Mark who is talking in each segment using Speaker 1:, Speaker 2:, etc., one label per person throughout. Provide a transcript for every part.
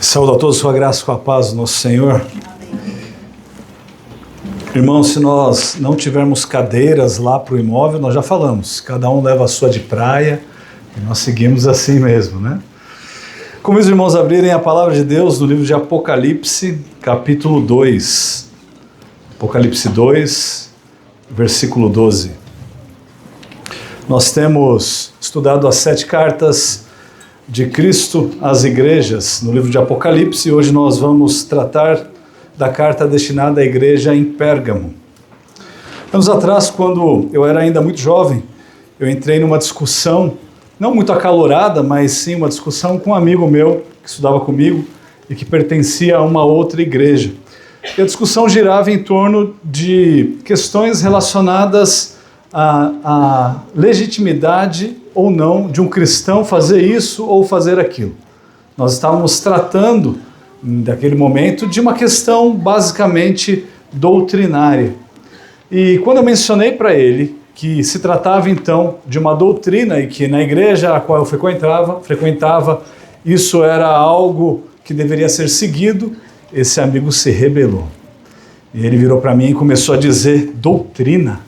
Speaker 1: Saúde a todos com a graça e com a paz do nosso Senhor. Irmãos, se nós não tivermos cadeiras lá para o imóvel, nós já falamos, cada um leva a sua de praia e nós seguimos assim mesmo, né? Como os irmãos abrirem a palavra de Deus no livro de Apocalipse, capítulo 2. Apocalipse 2, versículo 12. Nós temos estudado as 7 cartas de Cristo às igrejas no livro de Apocalipse e hoje nós vamos tratar da carta destinada à igreja em Pérgamo. Anos atrás, quando eu era ainda muito jovem, eu entrei numa discussão, não muito acalorada, mas sim uma discussão com um amigo meu que estudava comigo e que pertencia a uma outra igreja. E a discussão girava em torno de questões relacionadas à legitimidade ou não de um cristão fazer isso ou fazer aquilo. Nós estávamos tratando, daquele momento, de uma questão basicamente doutrinária. E quando eu mencionei para ele que se tratava então de uma doutrina e que na igreja a qual eu frequentava, isso era algo que deveria ser seguido, esse amigo se rebelou. E ele virou para mim e começou a dizer doutrina.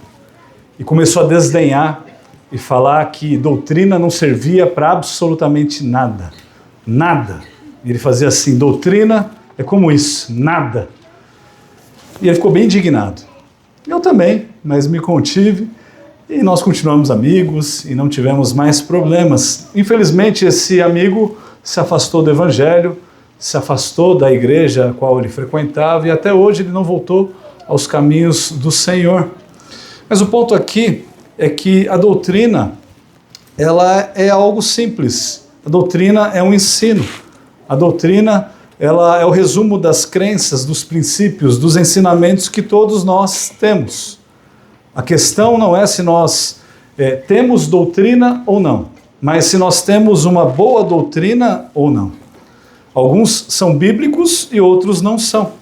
Speaker 1: E começou a desdenhar e falar que doutrina não servia para absolutamente nada. Nada. E ele fazia assim, doutrina é como isso, nada. E ele ficou bem indignado. Eu também, mas me contive e nós continuamos amigos e não tivemos mais problemas. Infelizmente, esse amigo se afastou do evangelho, se afastou da igreja a qual ele frequentava e até hoje ele não voltou aos caminhos do Senhor. Mas o ponto aqui é que a doutrina, ela é algo simples. A doutrina é um ensino. A doutrina, ela é o resumo das crenças, dos princípios, dos ensinamentos que todos nós temos. A questão não é se nós temos doutrina ou não, mas se nós temos uma boa doutrina ou não. Alguns são bíblicos e outros não são.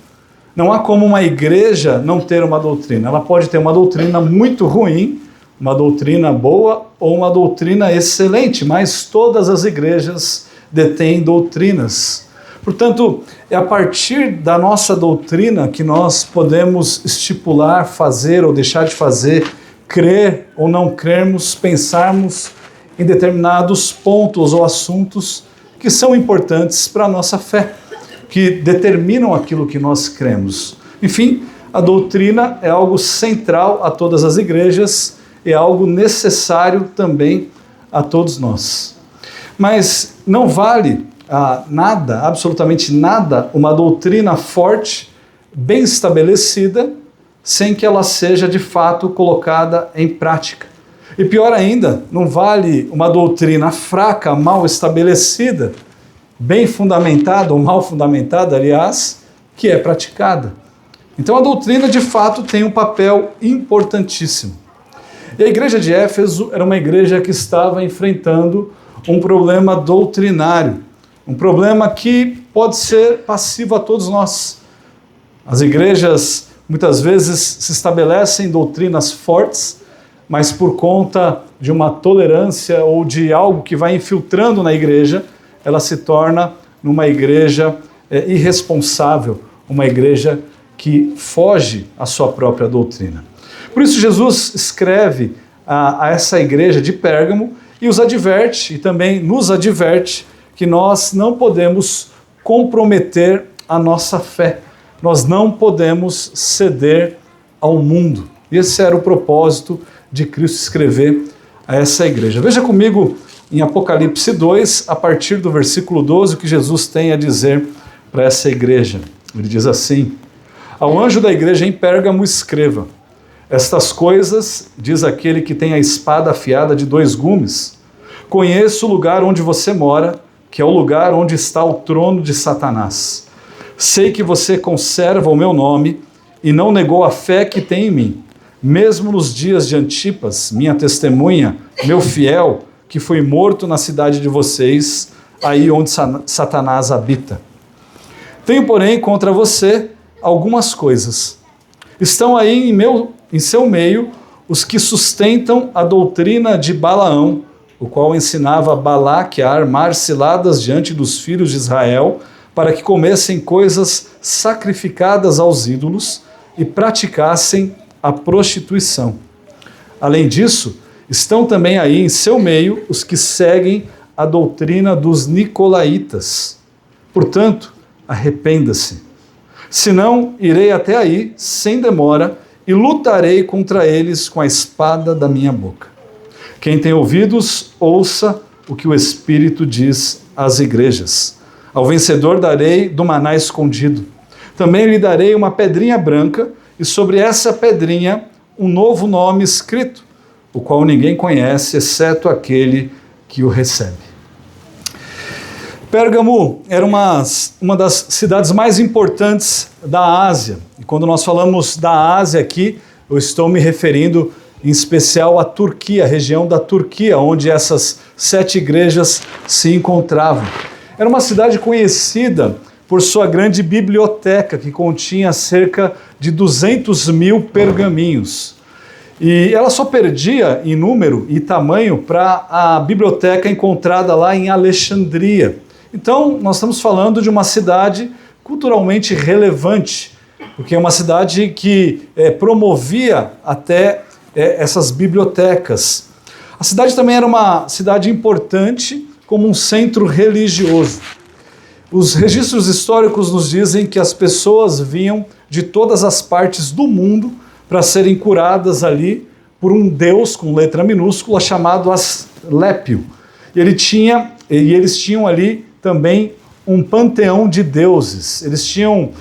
Speaker 1: Não há como uma igreja não ter uma doutrina. Ela pode ter uma doutrina muito ruim, uma doutrina boa ou uma doutrina excelente, mas todas as igrejas detêm doutrinas. Portanto, é a partir da nossa doutrina que nós podemos estipular, fazer ou deixar de fazer, crer ou não crermos, pensarmos em determinados pontos ou assuntos que são importantes para a nossa fé, que determinam aquilo que nós cremos. Enfim, a doutrina é algo central a todas as igrejas, é algo necessário também a todos nós. Mas não vale nada, absolutamente nada, uma doutrina forte, bem estabelecida, sem que ela seja de fato colocada em prática. E pior ainda, não vale uma doutrina fraca, mal estabelecida, bem fundamentada, ou mal fundamentada, aliás, que é praticada. Então a doutrina de fato tem um papel importantíssimo. E a igreja de Éfeso era uma igreja que estava enfrentando um problema doutrinário, um problema que pode ser passivo a todos nós. As igrejas muitas vezes se estabelecem doutrinas fortes, mas por conta de uma tolerância ou de algo que vai infiltrando na igreja, ela se torna numa igreja irresponsável, uma igreja que foge à sua própria doutrina. Por isso Jesus escreve a essa igreja de Pérgamo e os adverte, e também nos adverte, que nós não podemos comprometer a nossa fé, nós não podemos ceder ao mundo. Esse era o propósito de Cristo escrever a essa igreja. Veja comigo em Apocalipse 2, a partir do versículo 12, o que Jesus tem a dizer para essa igreja. Ele diz assim: ao anjo da igreja em Pérgamo escreva: estas coisas diz aquele que tem a espada afiada de 2 gumes. Conheço o lugar onde você mora, que é o lugar onde está o trono de Satanás. Sei que você conserva o meu nome e não negou a fé que tem em mim, mesmo nos dias de Antipas, minha testemunha, meu fiel, que foi morto na cidade de vocês, aí onde Satanás habita. Tenho, porém, contra você algumas coisas. Estão aí em seu meio os que sustentam a doutrina de Balaão, o qual ensinava Balaque a armar ciladas diante dos filhos de Israel, para que comessem coisas sacrificadas aos ídolos e praticassem a prostituição. Além disso, estão também aí em seu meio os que seguem a doutrina dos nicolaítas. Portanto, arrependa-se. Senão, irei até aí, sem demora, e lutarei contra eles com a espada da minha boca. Quem tem ouvidos, ouça o que o Espírito diz às igrejas. Ao vencedor darei do maná escondido. Também lhe darei uma pedrinha branca, e sobre essa pedrinha um novo nome escrito, o qual ninguém conhece, exceto aquele que o recebe. Pérgamo era uma das cidades mais importantes da Ásia. E quando nós falamos da Ásia aqui, eu estou me referindo em especial à Turquia, a região da Turquia, onde essas 7 igrejas se encontravam. Era uma cidade conhecida por sua grande biblioteca, que continha cerca de 200 mil pergaminhos. E ela só perdia em número e tamanho para a biblioteca encontrada lá em Alexandria. Então, nós estamos falando de uma cidade culturalmente relevante, porque é uma cidade que promovia até essas bibliotecas. A cidade também era uma cidade importante como um centro religioso. Os registros históricos nos dizem que as pessoas vinham de todas as partes do mundo para serem curadas ali por um deus com letra minúscula chamado Asclépio. E eles tinham ali também um panteão de deuses. Eles tinham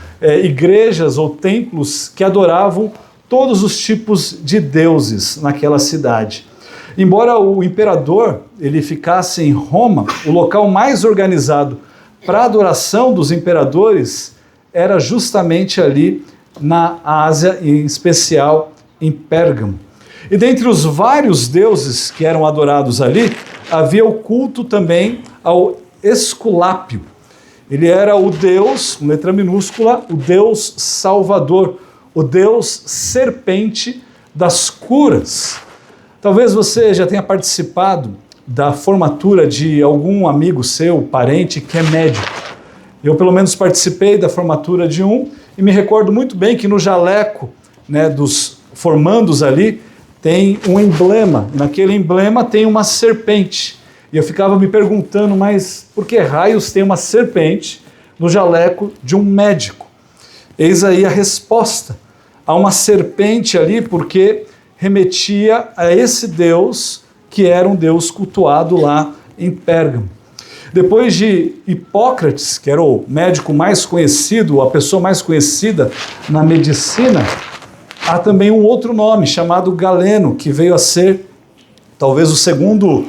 Speaker 1: igrejas ou templos que adoravam todos os tipos de deuses naquela cidade. Embora o imperador ele ficasse em Roma, o local mais organizado para a adoração dos imperadores era justamente ali na Ásia, em especial em Pérgamo. E dentre os vários deuses que eram adorados ali, havia o culto também ao Esculápio. Ele era o Deus, com letra minúscula, o Deus Salvador, o Deus serpente das curas. Talvez você já tenha participado da formatura de algum amigo seu, parente, que é médico. Eu, pelo menos, participei da formatura de um e me recordo muito bem que no jaleco, né, dos formandos ali tem um emblema. Naquele emblema tem uma serpente. E eu ficava me perguntando, mas por que raios tem uma serpente no jaleco de um médico? Eis aí a resposta. Há uma serpente ali porque remetia a esse Deus que era um Deus cultuado lá em Pérgamo. Depois de Hipócrates, que era o médico mais conhecido, a pessoa mais conhecida na medicina, há também um outro nome chamado Galeno, que veio a ser talvez o segundo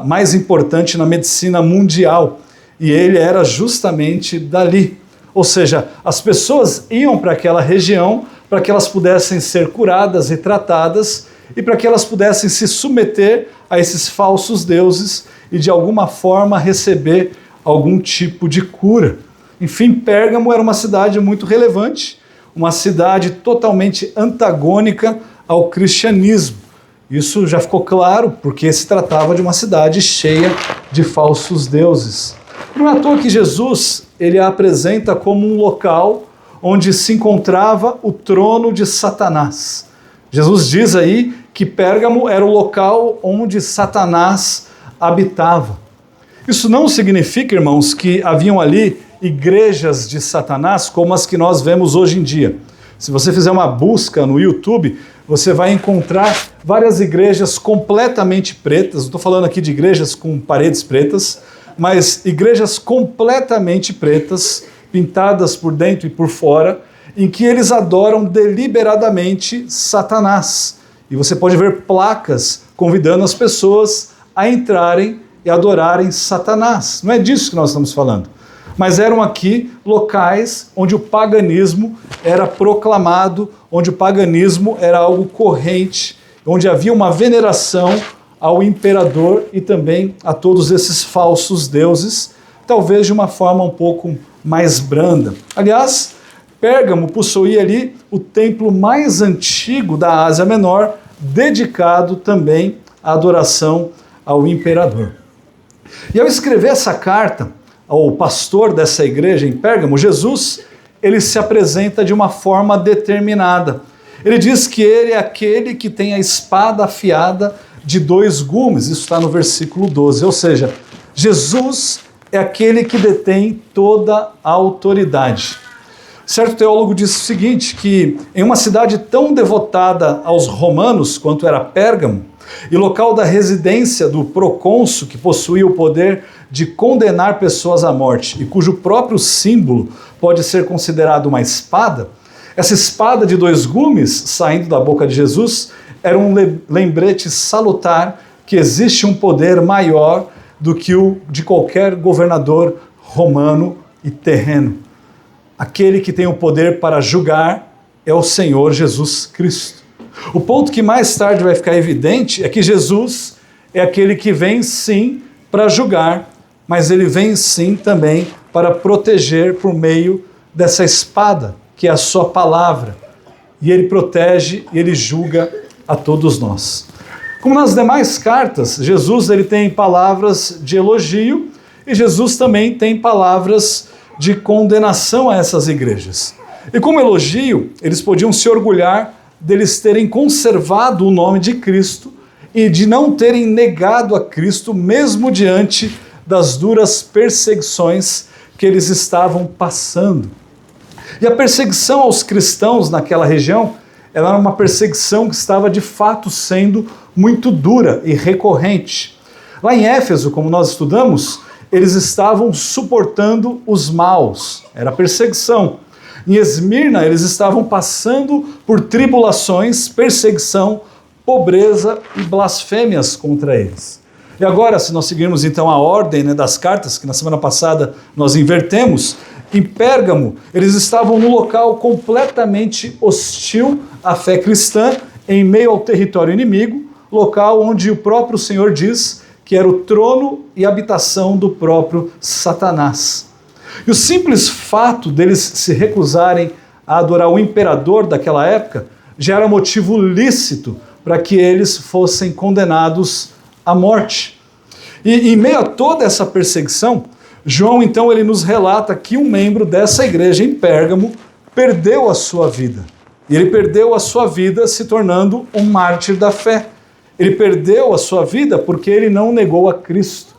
Speaker 1: mais importante na medicina mundial. E ele era justamente dali. Ou seja, as pessoas iam para aquela região para que elas pudessem ser curadas e tratadas e para que elas pudessem se submeter a esses falsos deuses e de alguma forma receber algum tipo de cura. Enfim, Pérgamo era uma cidade muito relevante, uma cidade totalmente antagônica ao cristianismo. Isso já ficou claro porque se tratava de uma cidade cheia de falsos deuses. Não é à toa que Jesus ele a apresenta como um local onde se encontrava o trono de Satanás. Jesus diz aí que Pérgamo era o local onde Satanás habitava. Isso não significa, irmãos, que haviam ali igrejas de Satanás como as que nós vemos hoje em dia. Se você fizer uma busca no YouTube, você vai encontrar várias igrejas completamente pretas. Não estou falando aqui de igrejas com paredes pretas, mas igrejas completamente pretas, pintadas por dentro e por fora, em que eles adoram deliberadamente Satanás. E você pode ver placas convidando as pessoas a entrarem e adorarem Satanás. Não é disso que nós estamos falando. Mas eram aqui locais onde o paganismo era proclamado, onde o paganismo era algo corrente, onde havia uma veneração ao imperador e também a todos esses falsos deuses, talvez de uma forma um pouco mais branda. Aliás, Pérgamo possuía ali o templo mais antigo da Ásia Menor, dedicado também à adoração ao imperador. E ao escrever essa carta ao pastor dessa igreja em Pérgamo, Jesus, ele se apresenta de uma forma determinada. Ele diz que ele é aquele que tem a espada afiada de 2 gumes, isso está no versículo 12, ou seja, Jesus é aquele que detém toda a autoridade. Certo teólogo disse o seguinte, que em uma cidade tão devotada aos romanos quanto era Pérgamo, e local da residência do procônsul, que possuía o poder de condenar pessoas à morte, e cujo próprio símbolo pode ser considerado uma espada, essa espada de 2 gumes, saindo da boca de Jesus, era um lembrete salutar que existe um poder maior do que o de qualquer governador romano e terreno. Aquele que tem o poder para julgar é o Senhor Jesus Cristo. O ponto que mais tarde vai ficar evidente é que Jesus é aquele que vem sim para julgar, mas ele vem sim também para proteger por meio dessa espada, que é a sua palavra. E ele protege e ele julga a todos nós. Como nas demais cartas, Jesus ele tem palavras de elogio e Jesus também tem palavras de condenação a essas igrejas. E como elogio, eles podiam se orgulhar deles terem conservado o nome de Cristo e de não terem negado a Cristo mesmo diante das duras perseguições que eles estavam passando. E a perseguição aos cristãos naquela região era uma perseguição que estava de fato sendo muito dura e recorrente. Lá em Éfeso, como nós estudamos, eles estavam suportando os maus, era perseguição. Em Esmirna, eles estavam passando por tribulações, perseguição, pobreza e blasfêmias contra eles. E agora, se nós seguirmos então a ordem das cartas, que na semana passada nós invertemos, em Pérgamo, eles estavam num local completamente hostil à fé cristã, em meio ao território inimigo, local onde o próprio Senhor diz que era o trono e habitação do próprio Satanás. E o simples fato deles se recusarem a adorar o imperador daquela época já era motivo lícito para que eles fossem condenados à morte. E em meio a toda essa perseguição, João então ele nos relata que um membro dessa igreja em Pérgamo perdeu a sua vida. E ele perdeu a sua vida se tornando um mártir da fé. Ele perdeu a sua vida porque ele não negou a Cristo.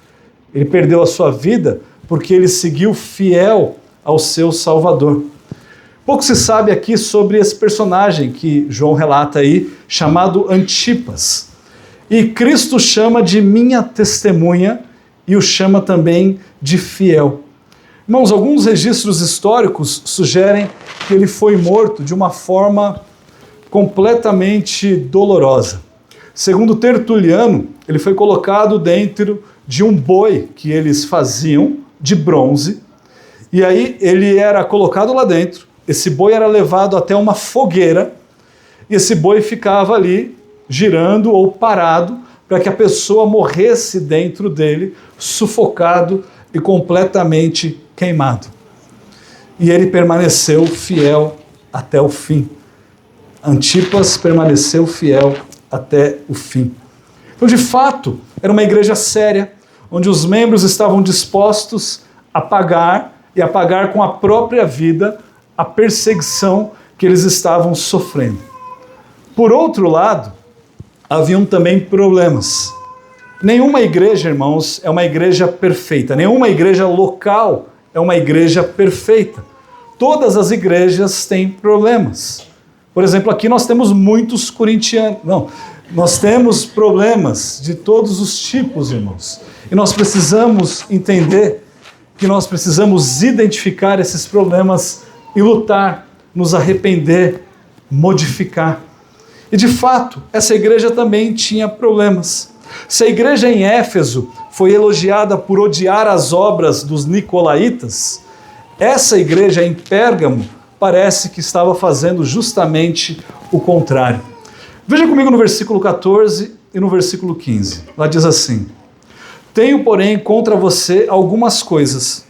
Speaker 1: Ele perdeu a sua vida porque ele seguiu fiel ao seu Salvador. Pouco se sabe aqui sobre esse personagem que João relata aí, chamado Antipas. E Cristo chama de minha testemunha e o chama também de fiel. Irmãos, alguns registros históricos sugerem que ele foi morto de uma forma completamente dolorosa. Segundo Tertuliano, ele foi colocado dentro de um boi que eles faziam de bronze, e aí ele era colocado lá dentro, esse boi era levado até uma fogueira, e esse boi ficava ali, girando ou parado, para que a pessoa morresse dentro dele, sufocado e completamente queimado. E ele permaneceu fiel até o fim. Antipas permaneceu fiel até o fim. Então, de fato, era uma igreja séria, onde os membros estavam dispostos a pagar, e a pagar com a própria vida, a perseguição que eles estavam sofrendo. Por outro lado, haviam também problemas. Nenhuma igreja, irmãos, é uma igreja perfeita. Nenhuma igreja local é uma igreja perfeita. Todas as igrejas têm problemas. Por exemplo, aqui nós temos muitos corintianos. Não, nós temos problemas de todos os tipos, irmãos. E nós precisamos entender que nós precisamos identificar esses problemas e lutar, nos arrepender, modificar. E de fato, essa igreja também tinha problemas. Se a igreja em Éfeso foi elogiada por odiar as obras dos nicolaítas, essa igreja em Pérgamo parece que estava fazendo justamente o contrário. Veja comigo no versículo 14 e no versículo 15. Lá diz assim: tenho, porém, contra você algumas coisas.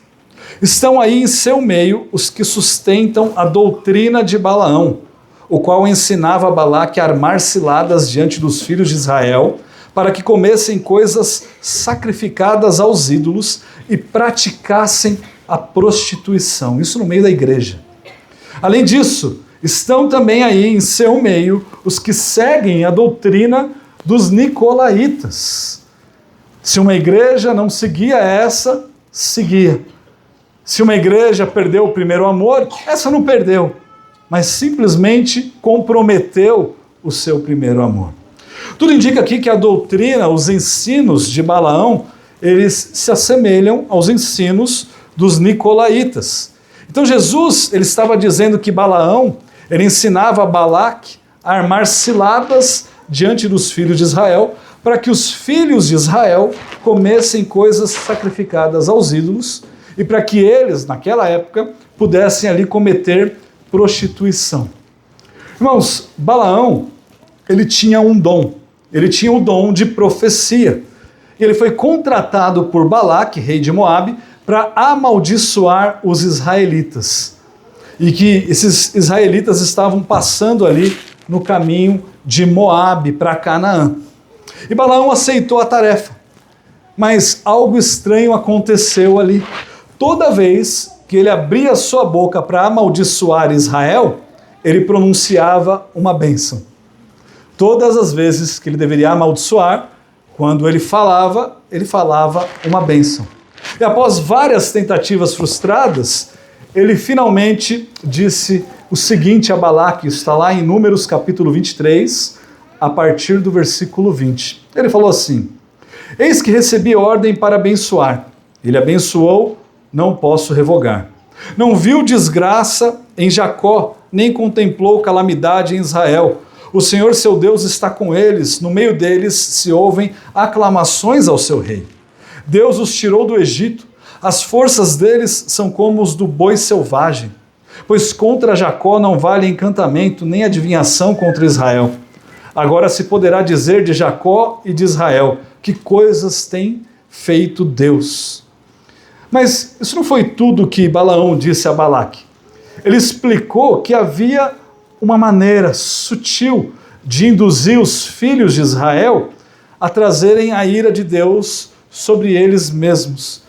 Speaker 1: Estão aí em seu meio os que sustentam a doutrina de Balaão, o qual ensinava a Balaque a armar ciladas diante dos filhos de Israel, para que comessem coisas sacrificadas aos ídolos e praticassem a prostituição. Isso no meio da igreja. Além disso, estão também aí em seu meio os que seguem a doutrina dos nicolaítas. Se uma igreja não seguia essa, seguia. Se uma igreja perdeu o primeiro amor, essa não perdeu, mas simplesmente comprometeu o seu primeiro amor. Tudo indica aqui que a doutrina, os ensinos de Balaão, eles se assemelham aos ensinos dos nicolaítas. Então Jesus, ele estava dizendo que Balaão, ele ensinava a Balaque a armar ciladas diante dos filhos de Israel, para que os filhos de Israel comessem coisas sacrificadas aos ídolos e para que eles, naquela época, pudessem ali cometer prostituição. Irmãos, Balaão, ele tinha um dom, ele tinha o dom de profecia. Ele foi contratado por Balaque, rei de Moabe, para amaldiçoar os israelitas. E que esses israelitas estavam passando ali no caminho de Moabe para Canaã. E Balaão aceitou a tarefa, mas algo estranho aconteceu ali. Toda vez que ele abria sua boca para amaldiçoar Israel, ele pronunciava uma bênção. Todas as vezes que ele deveria amaldiçoar, quando ele falava uma bênção. E após várias tentativas frustradas, ele finalmente disse o seguinte a Balaque, está lá em Números capítulo 23, a partir do versículo 20. Ele falou assim: eis que recebi ordem para abençoar. Ele abençoou, não posso revogar. Não viu desgraça em Jacó, nem contemplou calamidade em Israel. O Senhor seu Deus está com eles, no meio deles se ouvem aclamações ao seu rei. Deus os tirou do Egito, as forças deles são como os do boi selvagem. Pois contra Jacó não vale encantamento, nem adivinhação contra Israel. Agora se poderá dizer de Jacó e de Israel, que coisas tem feito Deus. Mas isso não foi tudo que Balaão disse a Balaque. Ele explicou que havia uma maneira sutil de induzir os filhos de Israel a trazerem a ira de Deus sobre eles mesmos,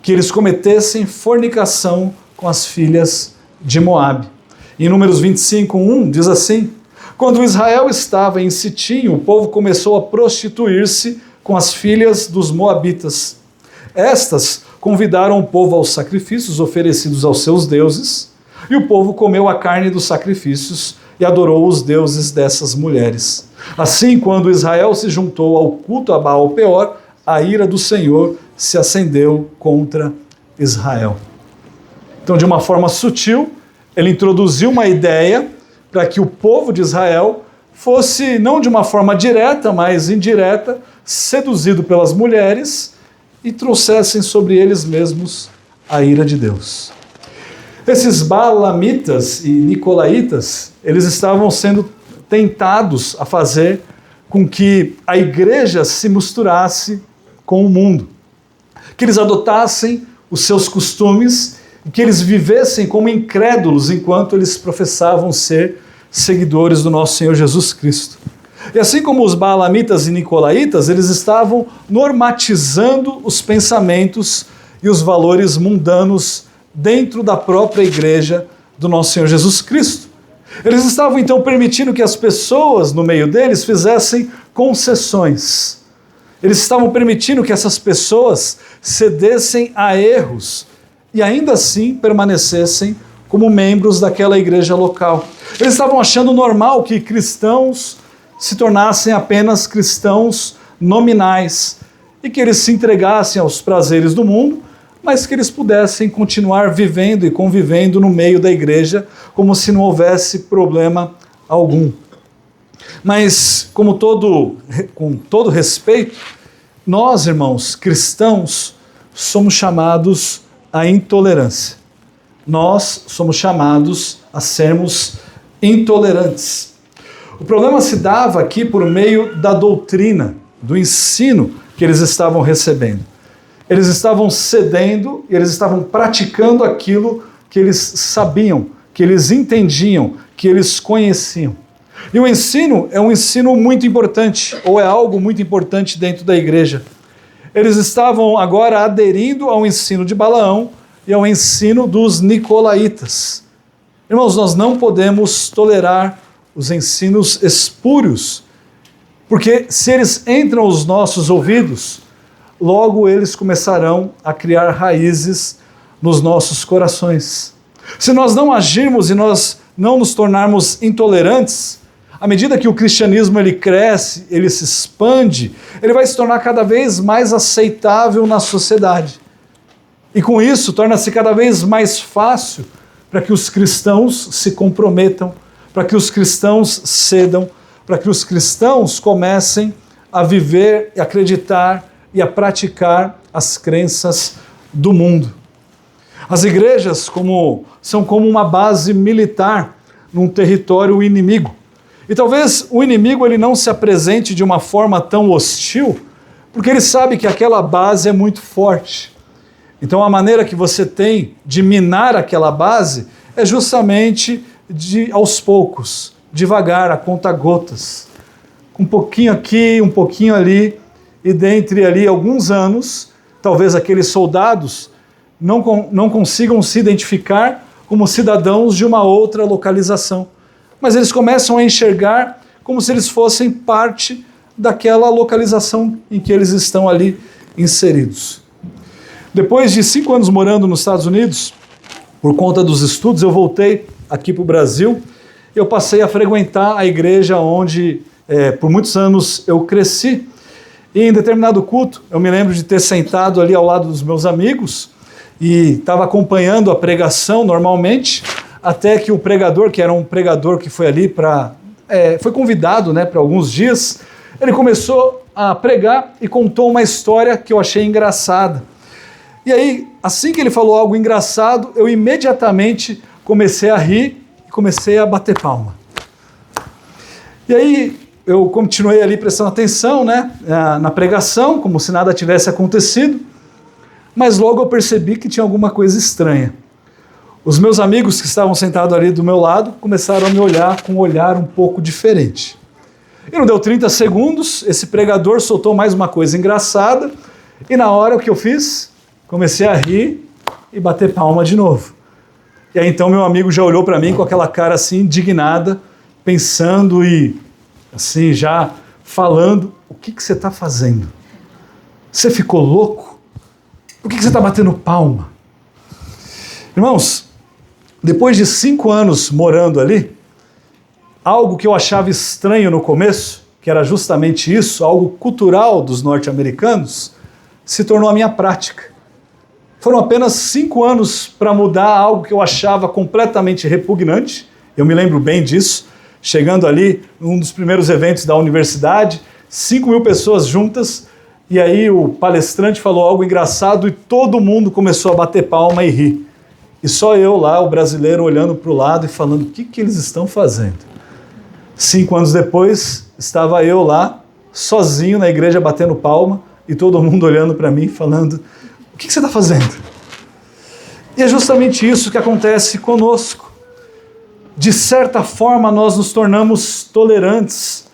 Speaker 1: que eles cometessem fornicação com as filhas de Moabe. Em Números 25:1 diz assim: quando Israel estava em Sitim, o povo começou a prostituir-se com as filhas dos moabitas. Estas convidaram o povo aos sacrifícios oferecidos aos seus deuses, e o povo comeu a carne dos sacrifícios e adorou os deuses dessas mulheres. Assim, quando Israel se juntou ao culto a Baal-Peor, a ira do Senhor se acendeu contra Israel. Então, de uma forma sutil, ele introduziu uma ideia para que o povo de Israel fosse, não de uma forma direta, mas indireta, seduzido pelas mulheres e trouxessem sobre eles mesmos a ira de Deus. Esses balamitas e nicolaítas, eles estavam sendo tentados a fazer com que a igreja se misturasse com o mundo, que eles adotassem os seus costumes e que eles vivessem como incrédulos enquanto eles professavam ser seguidores do nosso Senhor Jesus Cristo. E assim como os balamitas e nicolaítas, eles estavam normatizando os pensamentos e os valores mundanos dentro da própria igreja do nosso Senhor Jesus Cristo. Eles estavam então permitindo que as pessoas no meio deles fizessem concessões. Eles estavam permitindo que essas pessoas cedessem a erros e ainda assim permanecessem como membros daquela igreja local. Eles estavam achando normal que cristãos se tornassem apenas cristãos nominais e que eles se entregassem aos prazeres do mundo, mas que eles pudessem continuar vivendo e convivendo no meio da igreja como se não houvesse problema algum. Mas, com todo respeito, nós, irmãos cristãos, somos chamados à intolerância. Nós somos chamados a sermos intolerantes. O problema se dava aqui por meio da doutrina, do ensino que eles estavam recebendo. Eles estavam cedendo e eles estavam praticando aquilo que eles sabiam, que eles entendiam, que eles conheciam. E o ensino é um ensino muito importante, ou é algo muito importante dentro da igreja. Eles estavam agora aderindo ao ensino de Balaão e ao ensino dos nicolaítas. Irmãos, nós não podemos tolerar os ensinos espúrios, porque se eles entram aos nossos ouvidos, logo eles começarão a criar raízes nos nossos corações. Se nós não agirmos e nós não nos tornarmos intolerantes, à medida que o cristianismo ele cresce, ele se expande, ele vai se tornar cada vez mais aceitável na sociedade. E com isso, torna-se cada vez mais fácil para que os cristãos se comprometam, para que os cristãos cedam, para que os cristãos comecem a viver, a acreditar e a praticar as crenças do mundo. As igrejas são como uma base militar num território inimigo. E talvez o inimigo ele não se apresente de uma forma tão hostil, porque ele sabe que aquela base é muito forte. Então a maneira que você tem de minar aquela base é justamente aos poucos, devagar, a conta-gotas. Um pouquinho aqui, um pouquinho ali, e dentre ali alguns anos, talvez aqueles soldados não consigam se identificar como cidadãos de uma outra localização. Mas eles começam a enxergar como se eles fossem parte daquela localização em que eles estão ali inseridos. Depois de 5 anos morando nos Estados Unidos, por conta dos estudos, eu voltei aqui para o Brasil. Eu passei a frequentar a igreja onde, por muitos anos, eu cresci. E em determinado culto, eu me lembro de ter sentado ali ao lado dos meus amigos e estava acompanhando a pregação normalmente, até que o pregador, que era um pregador que foi ali foi convidado para alguns dias, ele começou a pregar e contou uma história que eu achei engraçada. E aí, assim que ele falou algo engraçado, eu imediatamente comecei a rir e comecei a bater palma. E aí, eu continuei ali prestando atenção na pregação, como se nada tivesse acontecido, mas logo eu percebi que tinha alguma coisa estranha. Os meus amigos que estavam sentados ali do meu lado começaram a me olhar com um olhar um pouco diferente. E não deu 30 segundos, esse pregador soltou mais uma coisa engraçada, e na hora o que eu fiz? Comecei a rir e bater palma de novo. E aí então meu amigo já olhou para mim com aquela cara assim indignada, pensando e assim já falando, o que você está fazendo? Você ficou louco? Por que você está batendo palma? Irmãos, depois de 5 anos morando ali, algo que eu achava estranho no começo, que era justamente isso, algo cultural dos norte-americanos, se tornou a minha prática. Foram apenas 5 anos para mudar algo que eu achava completamente repugnante. Eu me lembro bem disso, chegando ali num dos primeiros eventos da universidade, 5.000 pessoas juntas, e aí o palestrante falou algo engraçado e todo mundo começou a bater palma e rir. E só eu lá, o brasileiro, olhando para o lado e falando, o que eles estão fazendo? 5 anos depois, estava eu lá, sozinho na igreja, batendo palma, e todo mundo olhando para mim, falando, o que você está fazendo? E é justamente isso que acontece conosco. De certa forma, nós nos tornamos tolerantes,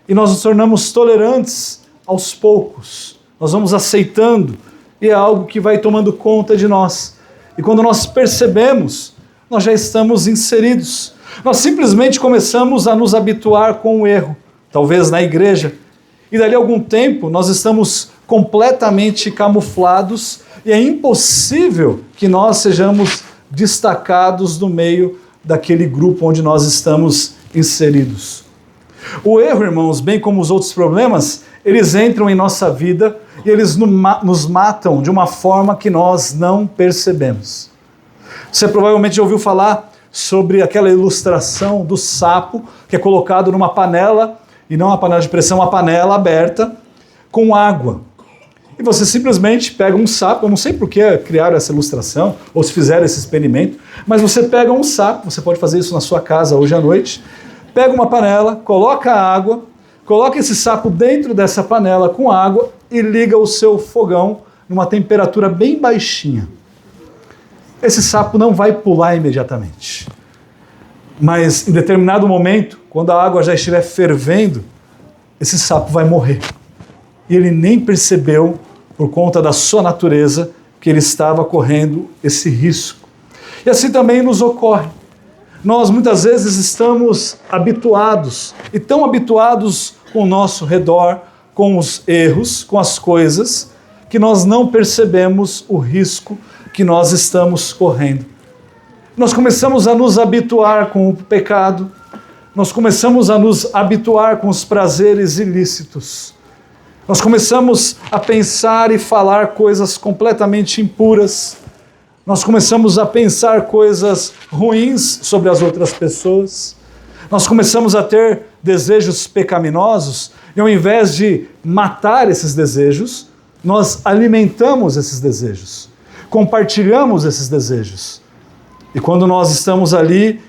Speaker 1: e nós nos tornamos tolerantes aos poucos. Nós vamos aceitando, e é algo que vai tomando conta de nós. E quando nós percebemos, nós já estamos inseridos. Nós simplesmente começamos a nos habituar com o erro, talvez na igreja. E dali a algum tempo nós estamos completamente camuflados e é impossível que nós sejamos destacados no meio daquele grupo onde nós estamos inseridos. O erro, irmãos, bem como os outros problemas, eles entram em nossa vida e eles nos matam de uma forma que nós não percebemos. Você provavelmente já ouviu falar sobre aquela ilustração do sapo que é colocado numa panela, e não uma panela de pressão, uma panela aberta com água. E você simplesmente pega um sapo, eu não sei por que criaram essa ilustração, ou se fizeram esse experimento, mas você pega um sapo, você pode fazer isso na sua casa hoje à noite, pega uma panela, coloca água, coloca esse sapo dentro dessa panela com água e liga o seu fogão numa temperatura bem baixinha. Esse sapo não vai pular imediatamente. Mas em determinado momento, quando a água já estiver fervendo, esse sapo vai morrer. E ele nem percebeu, por conta da sua natureza, que ele estava correndo esse risco. E assim também nos ocorre. Nós muitas vezes estamos habituados, e tão habituados com o nosso redor, com os erros, com as coisas, que nós não percebemos o risco que nós estamos correndo. Nós começamos a nos habituar com o pecado, nós começamos a nos habituar com os prazeres ilícitos, nós começamos a pensar e falar coisas completamente impuras, nós começamos a pensar coisas ruins sobre as outras pessoas, nós começamos a ter desejos pecaminosos, e ao invés de matar esses desejos, nós alimentamos esses desejos, compartilhamos esses desejos. E quando nós estamos ali,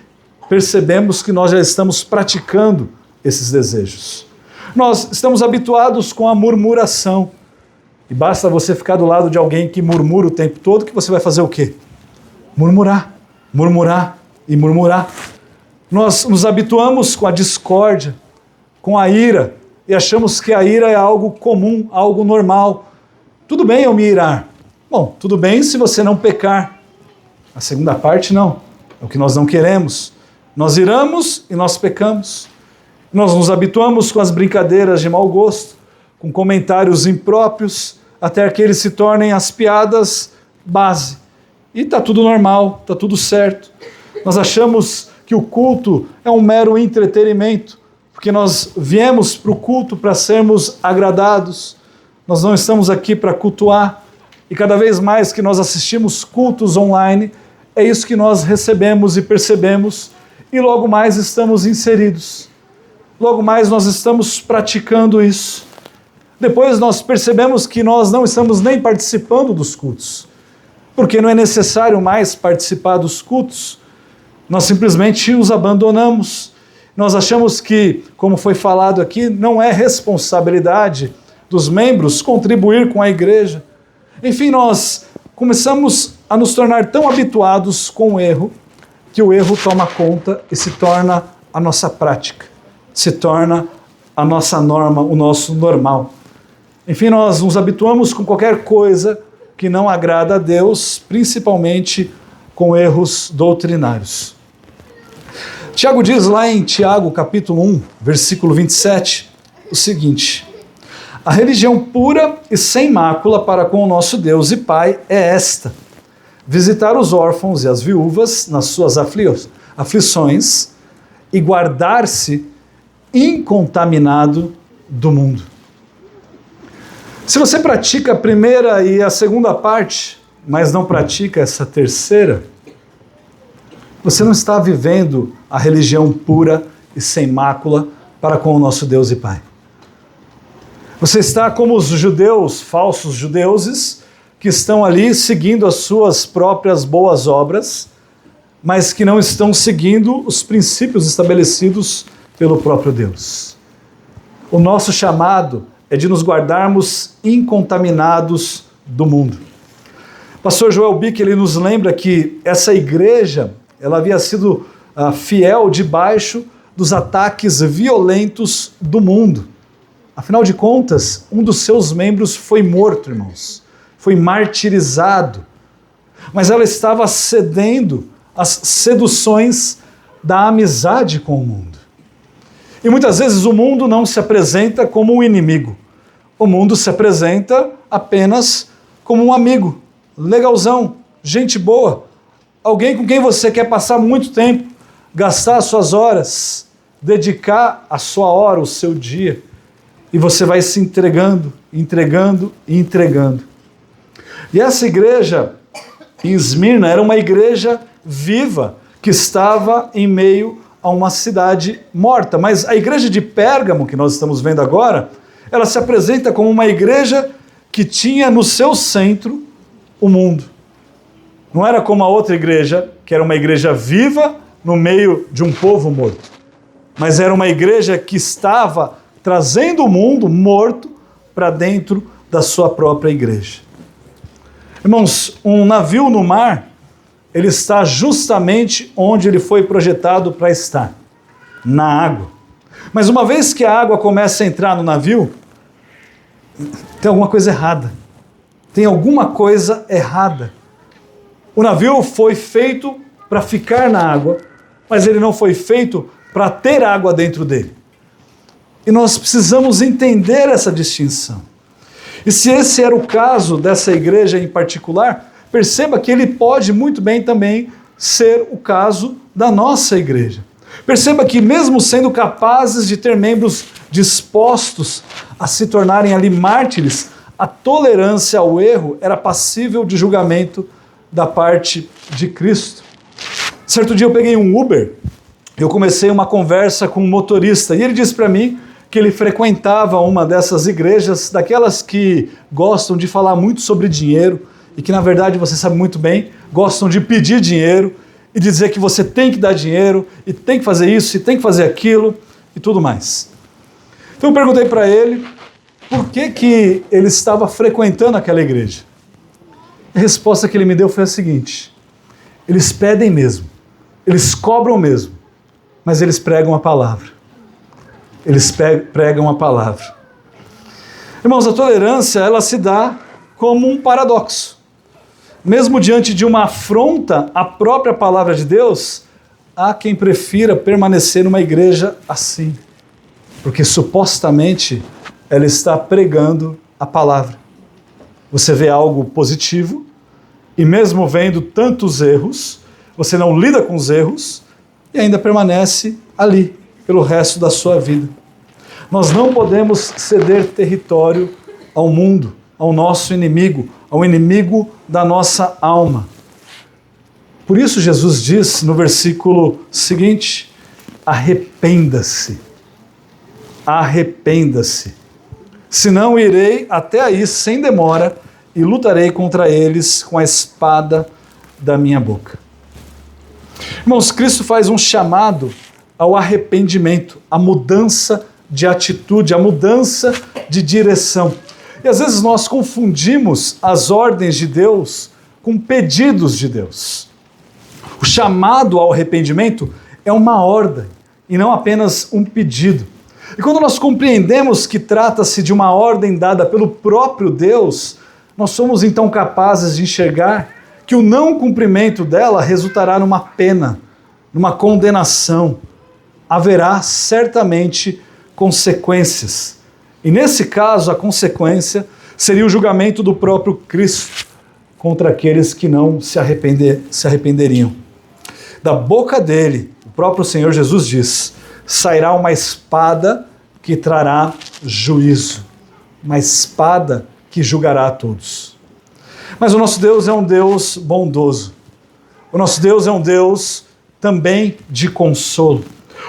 Speaker 1: percebemos que nós já estamos praticando esses desejos. Nós estamos habituados com a murmuração. E basta você ficar do lado de alguém que murmura o tempo todo, que você vai fazer o quê? Murmurar, murmurar e murmurar. Nós nos habituamos com a discórdia, com a ira, e achamos que a ira é algo comum, algo normal. Tudo bem eu me irar. Bom, tudo bem se você não pecar. A segunda parte não, é o que nós não queremos. Nós iramos e nós pecamos. Nós nos habituamos com as brincadeiras de mau gosto, com comentários impróprios, até que eles se tornem as piadas base. E está tudo normal, está tudo certo. Nós achamos que o culto é um mero entretenimento, porque nós viemos para o culto para sermos agradados. Nós não estamos aqui para cultuar. E cada vez mais que nós assistimos cultos online, é isso que nós recebemos e percebemos, e logo mais estamos inseridos. Logo mais nós estamos praticando isso. Depois nós percebemos que nós não estamos nem participando dos cultos, porque não é necessário mais participar dos cultos. Nós simplesmente os abandonamos. Nós achamos que, como foi falado aqui, não é responsabilidade dos membros contribuir com a igreja. Enfim, nós começamos a nos tornar tão habituados com o erro, que o erro toma conta e se torna a nossa prática, se torna a nossa norma, o nosso normal. Enfim, nós nos habituamos com qualquer coisa que não agrada a Deus, principalmente com erros doutrinários. Tiago diz lá em Tiago, capítulo 1, versículo 27, o seguinte: a religião pura e sem mácula para com o nosso Deus e Pai é esta: visitar os órfãos e as viúvas nas suas aflições e guardar-se incontaminado do mundo. Se você pratica a primeira e a segunda parte, mas não pratica essa terceira, você não está vivendo a religião pura e sem mácula para com o nosso Deus e Pai. Você está como os judeus, falsos judeuses, que estão ali seguindo as suas próprias boas obras, mas que não estão seguindo os princípios estabelecidos pelo próprio Deus. O nosso chamado é de nos guardarmos incontaminados do mundo. O pastor Joel Bick, ele nos lembra que essa igreja, ela havia sido fiel debaixo dos ataques violentos do mundo. Afinal de contas, um dos seus membros foi morto, irmãos. Foi martirizado. Mas ela estava cedendo às seduções da amizade com o mundo. E muitas vezes o mundo não se apresenta como um inimigo. O mundo se apresenta apenas como um amigo, legalzão, gente boa, alguém com quem você quer passar muito tempo, gastar as suas horas, dedicar a sua hora, o seu dia, e você vai se entregando, entregando e entregando. E essa igreja em Esmirna era uma igreja viva, que estava em meio a uma cidade morta. Mas a igreja de Pérgamo, que nós estamos vendo agora, ela se apresenta como uma igreja que tinha no seu centro o mundo. Não era como a outra igreja, que era uma igreja viva no meio de um povo morto. Mas era uma igreja que estava trazendo o mundo morto para dentro da sua própria igreja. Irmãos, um navio no mar ele está justamente onde ele foi projetado para estar, na água. Mas uma vez que a água começa a entrar no navio, tem alguma coisa errada. Tem alguma coisa errada. O navio foi feito para ficar na água, mas ele não foi feito para ter água dentro dele. E nós precisamos entender essa distinção. E se esse era o caso dessa igreja em particular, perceba que ele pode muito bem também ser o caso da nossa igreja. Perceba que mesmo sendo capazes de ter membros dispostos a se tornarem ali mártires, a tolerância ao erro era passível de julgamento da parte de Cristo. Certo dia eu peguei um Uber, eu comecei uma conversa com um motorista e ele disse para mim que ele frequentava uma dessas igrejas, daquelas que gostam de falar muito sobre dinheiro e que na verdade, você sabe muito bem, gostam de pedir dinheiro e dizer que você tem que dar dinheiro e tem que fazer isso e tem que fazer aquilo e tudo mais. Então eu perguntei para ele por que ele estava frequentando aquela igreja. A resposta que ele me deu foi a seguinte: eles pedem mesmo, eles cobram mesmo, mas eles pregam a palavra. Eles pregam a palavra. Irmãos, a tolerância, ela se dá como um paradoxo. Mesmo diante de uma afronta à própria palavra de Deus, há quem prefira permanecer numa igreja assim, porque supostamente ela está pregando a palavra. Você vê algo positivo, e mesmo vendo tantos erros, você não lida com os erros, e ainda permanece ali, pelo resto da sua vida. Nós não podemos ceder território ao mundo, ao nosso inimigo, ao inimigo da nossa alma. Por isso Jesus diz no versículo seguinte: arrependa-se, arrependa-se, senão irei até aí sem demora e lutarei contra eles com a espada da minha boca. Irmãos, Cristo faz um chamado ao arrependimento, à mudança de atitude, à mudança de direção. E às vezes nós confundimos as ordens de Deus com pedidos de Deus. O chamado ao arrependimento é uma ordem e não apenas um pedido. E quando nós compreendemos que trata-se de uma ordem dada pelo próprio Deus, nós somos então capazes de enxergar que o não cumprimento dela resultará numa pena, numa condenação. Haverá certamente consequências. E nesse caso, a consequência seria o julgamento do próprio Cristo contra aqueles que não se arrependeriam. Da boca dele, o próprio Senhor Jesus diz: sairá uma espada que trará juízo, uma espada que julgará a todos. Mas o nosso Deus é um Deus bondoso. O nosso Deus é um Deus também de consolo.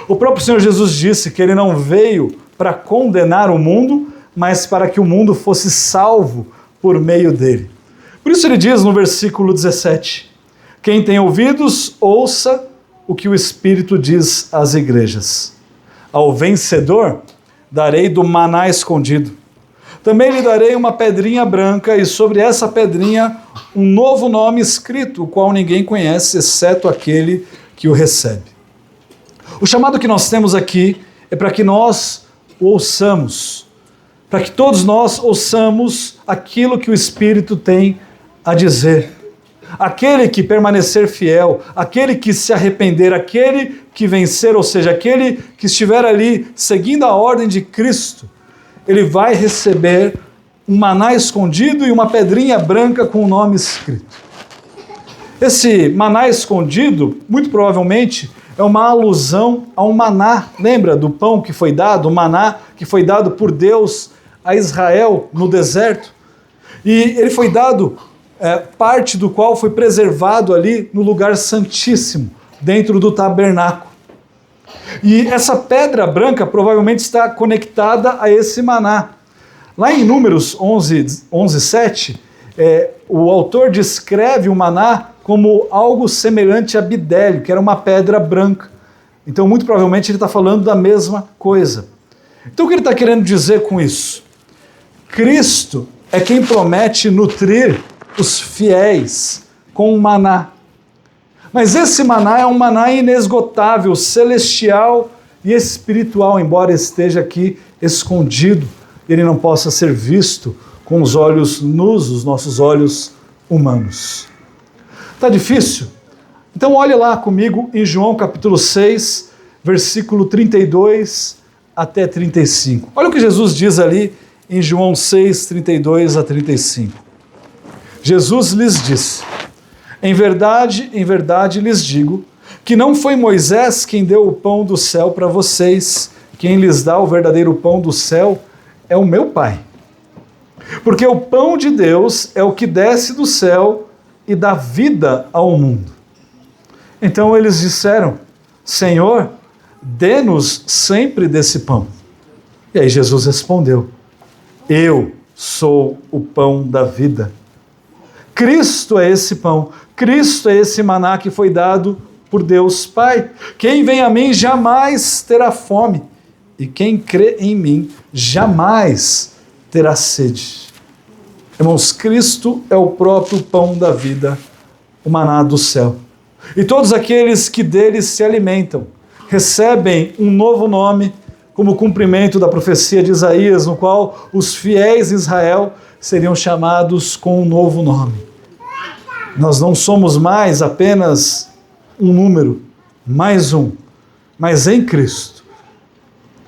Speaker 1: O próprio Senhor Jesus disse que ele não veio para condenar o mundo, mas para que o mundo fosse salvo por meio dele. Por isso ele diz no versículo 17: quem tem ouvidos, ouça o que o Espírito diz às igrejas. Ao vencedor darei do maná escondido. Também lhe darei uma pedrinha branca, e sobre essa pedrinha um novo nome escrito, o qual ninguém conhece, exceto aquele que o recebe. O chamado que nós temos aqui é para que nós o ouçamos, para que todos nós ouçamos aquilo que o Espírito tem a dizer. Aquele que permanecer fiel, aquele que se arrepender, aquele que vencer, ou seja, aquele que estiver ali seguindo a ordem de Cristo, ele vai receber um maná escondido e uma pedrinha branca com o nome escrito. Esse maná escondido, muito provavelmente, é uma alusão a um maná. Lembra do pão que foi dado, o maná que foi dado por Deus a Israel no deserto? E ele foi dado, parte do qual foi preservado ali no lugar santíssimo, dentro do tabernáculo. E essa pedra branca provavelmente está conectada a esse maná. Lá em Números 11:7, o autor descreve o maná como algo semelhante a bidélio, que era uma pedra branca. Então, muito provavelmente, ele está falando da mesma coisa. Então, o que ele está querendo dizer com isso? Cristo é quem promete nutrir os fiéis com o maná. Mas esse maná é um maná inesgotável, celestial e espiritual, embora esteja aqui escondido, ele não possa ser visto com os olhos nus, os nossos olhos humanos. Tá difícil? Então olhe lá comigo em João capítulo 6, versículo 32 até 35. Olha o que Jesus diz ali em João 6, 32 a 35. Jesus lhes disse: em verdade lhes digo, que não foi Moisés quem deu o pão do céu para vocês, quem lhes dá o verdadeiro pão do céu é o meu Pai. Porque o pão de Deus é o que desce do céu e dá vida ao mundo. Então eles disseram: Senhor, dê-nos sempre desse pão. E aí Jesus respondeu: eu sou o pão da vida. Cristo é esse pão, Cristo é esse maná que foi dado por Deus Pai. Quem vem a mim jamais terá fome, e quem crê em mim jamais terá sede. Irmãos, Cristo é o próprio pão da vida, o maná do céu. E todos aqueles que dele se alimentam recebem um novo nome, como cumprimento da profecia de Isaías, no qual os fiéis de Israel seriam chamados com um novo nome. Nós não somos mais apenas um número, mais um, mas em Cristo,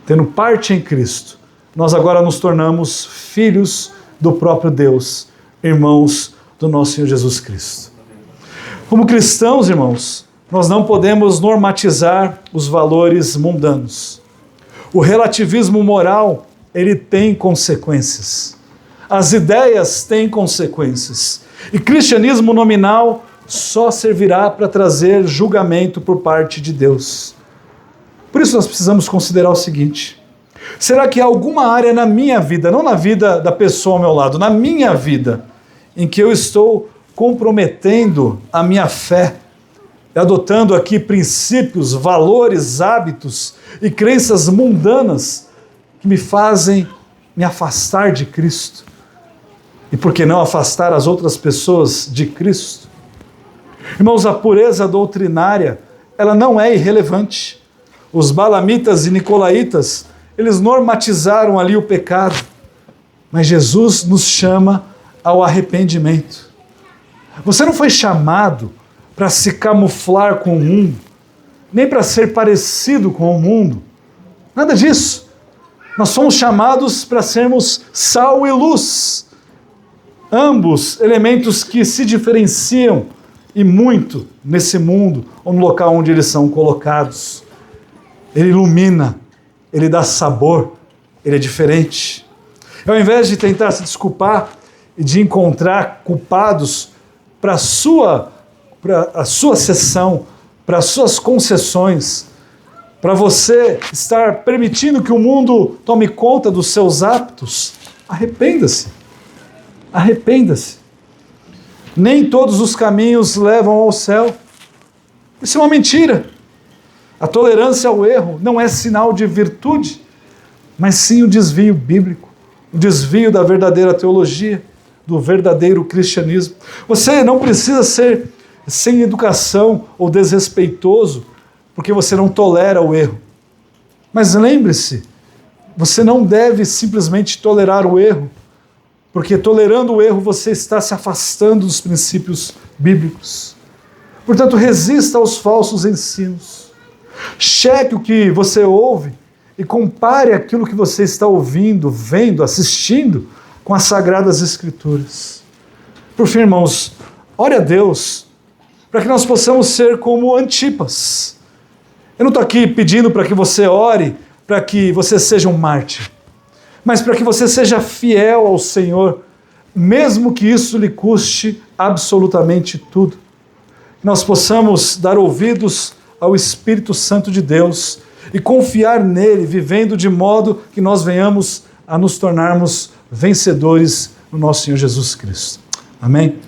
Speaker 1: tendo parte em Cristo, nós agora nos tornamos filhos do próprio Deus, irmãos do nosso Senhor Jesus Cristo. Como cristãos, irmãos, nós não podemos normatizar os valores mundanos. O relativismo moral, ele tem consequências. As ideias têm consequências. E cristianismo nominal só servirá para trazer julgamento por parte de Deus. Por isso nós precisamos considerar o seguinte: será que há alguma área na minha vida, não na vida da pessoa ao meu lado, na minha vida, em que eu estou comprometendo a minha fé, adotando aqui princípios, valores, hábitos e crenças mundanas que me fazem me afastar de Cristo? E por que não afastar as outras pessoas de Cristo? Irmãos, a pureza doutrinária, ela não é irrelevante. Os balamitas e nicolaítas, eles normatizaram ali o pecado. Mas Jesus nos chama ao arrependimento. Você não foi chamado para se camuflar com o mundo, nem para ser parecido com o mundo. Nada disso. Nós fomos chamados para sermos sal e luz. Ambos elementos que se diferenciam e muito nesse mundo, ou no local onde eles são colocados. Ele ilumina, ele dá sabor, ele é diferente. Ao invés de tentar se desculpar e de encontrar culpados para a sua sessão, para as suas concessões, para você estar permitindo que o mundo tome conta dos seus hábitos, arrependa-se. Arrependa-se. Nem todos os caminhos levam ao céu. Isso é uma mentira. A tolerância ao erro não é sinal de virtude, mas sim o desvio bíblico, o desvio da verdadeira teologia, do verdadeiro cristianismo. Você não precisa ser sem educação ou desrespeitoso porque você não tolera o erro. Mas lembre-se, você não deve simplesmente tolerar o erro, porque tolerando o erro você está se afastando dos princípios bíblicos. Portanto, resista aos falsos ensinos. Cheque o que você ouve e compare aquilo que você está ouvindo, vendo, assistindo com as Sagradas Escrituras. Por fim, irmãos, ore a Deus para que nós possamos ser como Antipas. Eu não estou aqui pedindo para que você ore, para que você seja um mártir, mas para que você seja fiel ao Senhor, mesmo que isso lhe custe absolutamente tudo. Nós possamos dar ouvidos ao Espírito Santo de Deus e confiar nele, vivendo de modo que nós venhamos a nos tornarmos vencedores no nosso Senhor Jesus Cristo. Amém?